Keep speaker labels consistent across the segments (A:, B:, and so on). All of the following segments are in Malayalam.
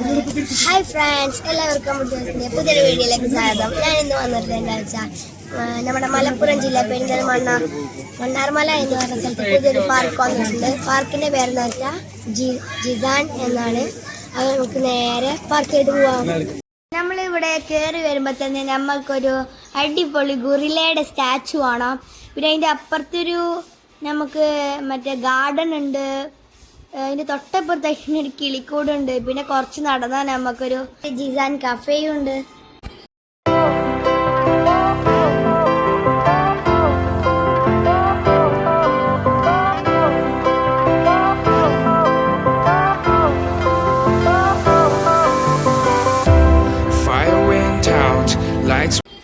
A: ഹായ് ഫ്രണ്ട്സ്, എല്ലാവർക്കും പുതിയൊരു വീഡിയോയിലേക്ക് സ്വാഗതം. ഞാൻ ഇന്ന് വന്നിട്ട് എന്താ വെച്ചാൽ നമ്മുടെ മലപ്പുറം ജില്ല പെരിന്തൽമണ്ണ മണ്ണാർമല എന്ന് പറഞ്ഞ സ്ഥലത്ത് പുതിയൊരു പാർക്ക് വന്നിട്ടുണ്ട്. പാർക്കിൻ്റെ പേരെന്ന് വെച്ചാൽ ജിസാൻ എന്നാണ്. അത് നമുക്ക് നേരെ പാർക്കായിട്ട് പോവാം. നമ്മളിവിടെ കയറി വരുമ്പോൾ തന്നെ നമ്മൾക്കൊരു അടിപൊളി ഗൊറില്ലയുടെ സ്റ്റാച്ചു കാണാം. പിന്നെ അതിൻ്റെ അപ്പുറത്തൊരു നമുക്ക് മറ്റേ ഗാർഡൻ ഉണ്ട്. അതിൻ്റെ തൊട്ടപ്പുറത്ത് ഒരു കിളിക്കൂടുണ്ട്. പിന്നെ കുറച്ച് നടന്നാൽ നമുക്കൊരു ജിസാൻ കഫേയും ഉണ്ട്.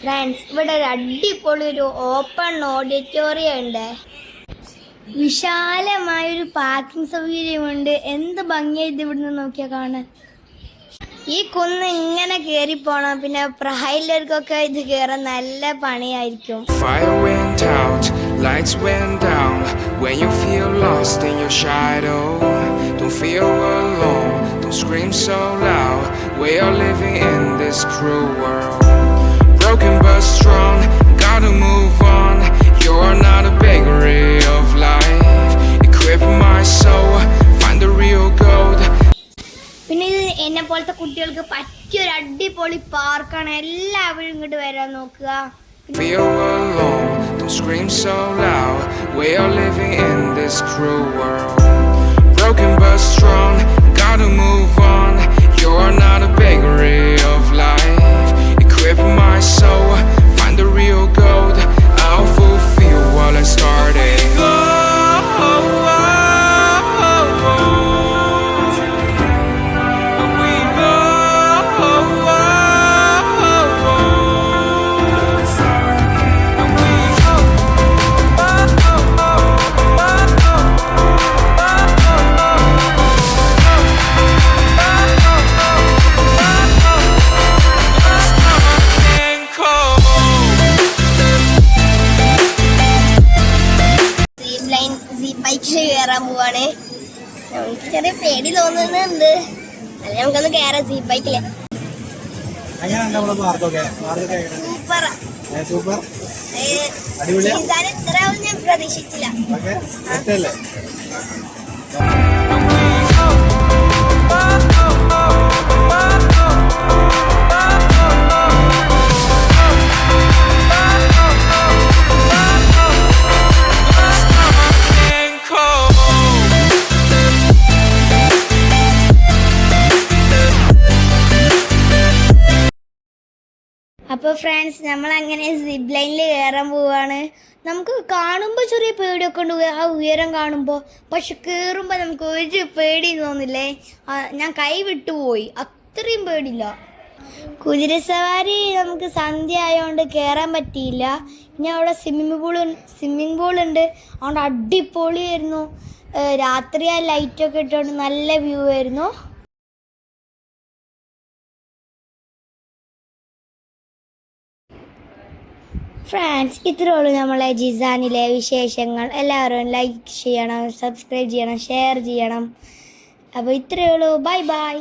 A: ഫ്രണ്ട്സ്, ഇവിടെ ഒരു അടിപൊളി ഒരു ഓപ്പൺ ഓഡിറ്റോറിയം ഉണ്ട്. വിശാലമായൊരു പാർക്കിംഗ് സൗകര്യമുണ്ട്. എന്ത് ഭംഗിയായത് ഇവിടുന്ന് നോക്കിയാൽ കാണാൻ. ഈ കുന്ന് ഇങ്ങനെ കയറി പോണം. പിന്നെ പ്രായമുള്ളവർക്കൊക്കെ ഇത് കയറാൻ നല്ല പണിയായിരിക്കും. Broken but strong, gotta move on. You're not a bakery of life. Equip my soul, find the real gold. പിന്നെ ഇത് എന്നെ പോലത്തെ കുട്ടികൾക്ക് പറ്റിയൊരു അടിപൊളി പാർക്കാണ്. എല്ലാവരും ഇങ്ങോട്ട് വരാൻ നോക്കുക. Feel alone, don't scream so loud. We are living in this cruel world. Broken but strong, gotta move on. You're not a bakery of life. Equip my soul, find the real gold. I'll fulfill what I started. ബൈക്കിൽ കയറാൻ പോവാണ്. നമുക്ക് ചെറിയ പേടി തോന്നുന്നുണ്ട്. അല്ലെ നമുക്കൊന്ന് കയറാം ജീപ്പ് ബൈക്കില്. സൂപ്പർ. ഇത്ര ഞാൻ പ്രതീക്ഷിച്ചില്ല. അപ്പോൾ ഫ്രണ്ട്സ്, നമ്മളങ്ങനെ സിപ്പ് ലൈനിൽ കയറാൻ പോവാണ്. നമുക്ക് കാണുമ്പോൾ ചെറിയ പേടിയൊക്കെ ഉണ്ട് ആ ഉയരം കാണുമ്പോൾ. പക്ഷെ കയറുമ്പോൾ നമുക്ക് ഒരു പേടി തോന്നില്ലേ. ഞാൻ കൈ വിട്ടുപോയി, അത്രയും പേടിയില്ല. കുതിരസവാരി നമുക്ക് സന്ധ്യ ആയതുകൊണ്ട് കയറാൻ പറ്റിയില്ല. ഇനി അവിടെ സ്വിമ്മിങ് പൂൾ ഉണ്ട്. അതുകൊണ്ട് അടിപൊളിയായിരുന്നു. രാത്രി ആ ലൈറ്റൊക്കെ ഇട്ടുകൊണ്ട് നല്ല വ്യൂ ആയിരുന്നു. ഫ്രണ്ട്സ്, ഇത്രയുള്ളൂ നമ്മളെ ജിസാനിലെ വിശേഷങ്ങൾ. എല്ലാവരും ലൈക്ക് ചെയ്യണം, സബ്സ്ക്രൈബ് ചെയ്യണം, ഷെയർ ചെയ്യണം. അപ്പോൾ ഇത്രയേ ഉള്ളൂ. Bye bye.